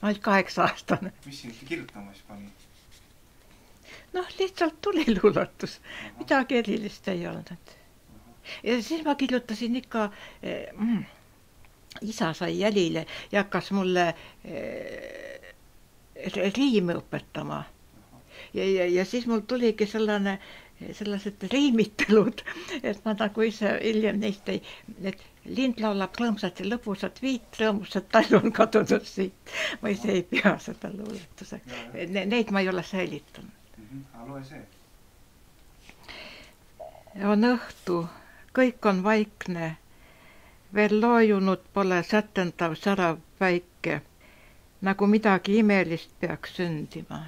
olin 8-aastane. Mis sind kirjutama siis pani? Noh, lihtsalt tuli luuletus. Midagi erilist ei olnud. Ja siis ma kirjutasin ikka, isa sai jälile ja hakkas mulle riime õpetama. Ja siis mul tuligi sellised riimitelud, et ma nagu ise hiljem neist ei, et lind laulab rõõmsat ja lõbusat viit, rõõmusat talv on kadunud siit. Ma ise ei pea seda luuletusega. Neid ma ei ole säilitanud. Loe see. On õhtu, kõik on vaikne, veel loojunud pole sätendav särav päike, nagu midagi imelist peaks sündima.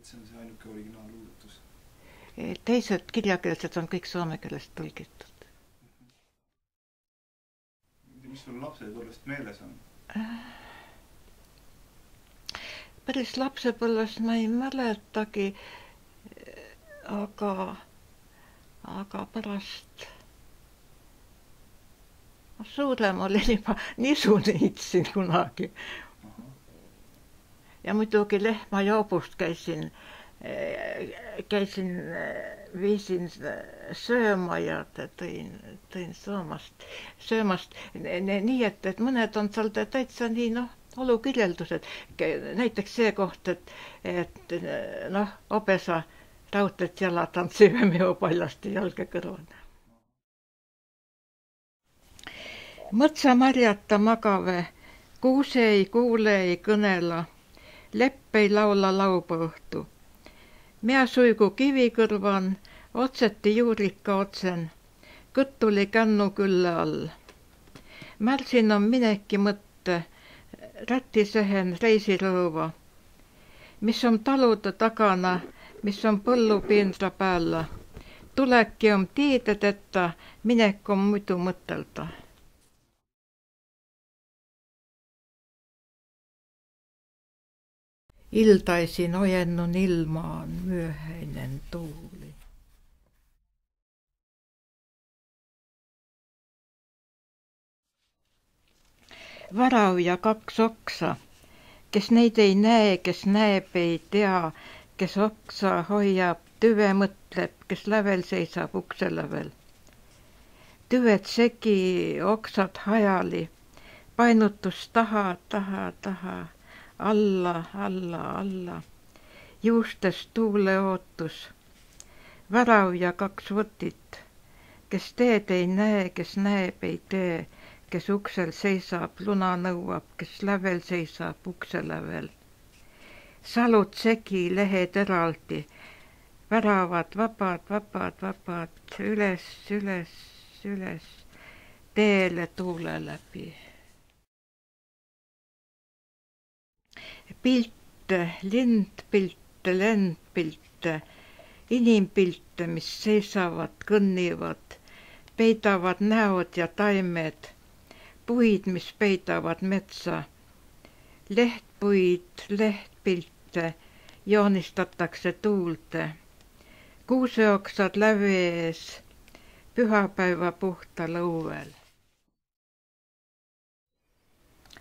Et see on see ainuke originaalluuletus? Teised kirjakeelsed on kõik soome keelest tõlgitud. Mis sul lapsepõlvest meeles on? Päris lapsepõlvest ma ei mäletagi, aga pärast suurem olin juba nisu niitsin kunagi. Ja muidugi lehmajoobust viisin sööma ja tõin söömast nii, et mõned on seal täitsa nii, olukirjeldused. Näiteks see koht, et obesa rautet jalad on syömio paljasti jalkakõrvana. Mõtsamarjata magave, kuuse ei kuule, ei kõnela, lepp ei laula laubaõhtu. Mea suigu kivikõrvan, otseti juurika otsen, kõttuli kännu külle all. Märsin on mineki mõtte, rättisehen reisirõõva, mis on talude takana, mis on põllu piindra päällä. Tulekki on tiidedetta, minek on muidu mõtelda. Iltaisin ojennun ilmaan myöhäinen tuuli. Varau ja 2 oksa, kes neid ei näe, kes näeb, ei tea, kes oksa hoiab, tüve mõtleb, kes lävel seisab ukse lävel. Tüved segi, oksad hajali, painutus taha, alla, juustes tuule ootus. Varau ja 2 võtit, kes teed ei näe, kes näeb, ei tee, kes uksel seisab, luna nõuab, kes lävel seisab, ukse lävel. Salud segi, lehed eraldi, väravad vabad, üles, teele tuule läbi. Pilte, lindpilte, lendpilte, inimpilte, mis seisavad, kõnnivad, peidavad näod ja taimed, puid, mis peidavad metsa, lehtpuid, lehtpilte, joonistatakse tuulte, kuuseoksad lävi ees, pühapäeva puhtal õuel.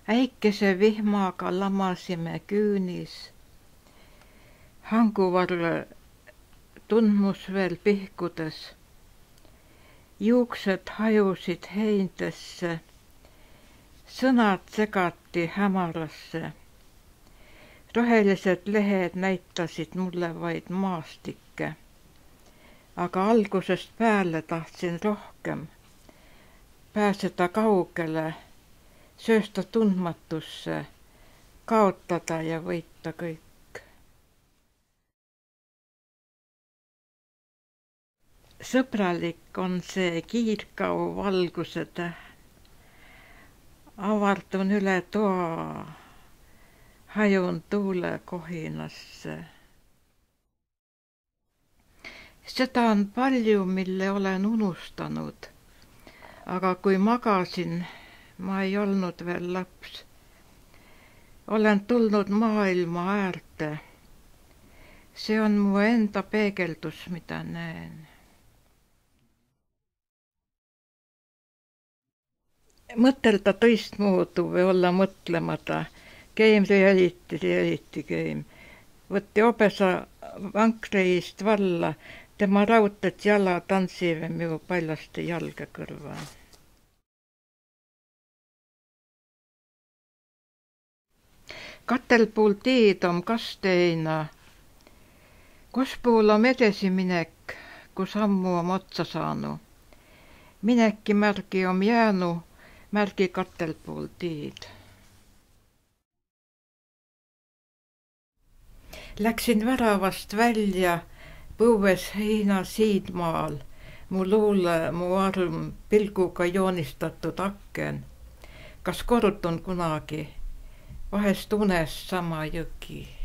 Äikese vihmaga lamasime küünis, hanguvarle tundmus veel pihkudes, juuksed hajusid heindesse, sõnad segati hämarasse. Rohelised lehed näitasid mulle vaid maastikke, aga algusest peale tahtsin rohkem pääseda kaugele, söösta tundmatusse, kaotada ja võita kõik. Sõbralik on see kiirkau valguse täht. Avardun üle toa, hajun tuule kohinasse. Seda on palju, mille olen unustanud, aga kui magasin, ma ei olnud veel laps. Olen tulnud maailma äärde. See on mu enda peegeldus, mida näen. mõtelda tõistmoodi või olla mõtlemata. Keim realitti keim. Võtti opesa vankreist valla, tema rautet jala tantsive minu paljaste jalga kõrvaan. Katelpuul tiid on kasteina. Kospuul on edesiminek, kus ammu on otsa saanu. Minekki märgi on jäänu, märgi katelpuul tiid. Läksin väravast välja, põues heina siidmaal. Mu luule, mu arm pilguga joonistatud aken. Kas korutun kunagi? Vahest unes sama jõgi.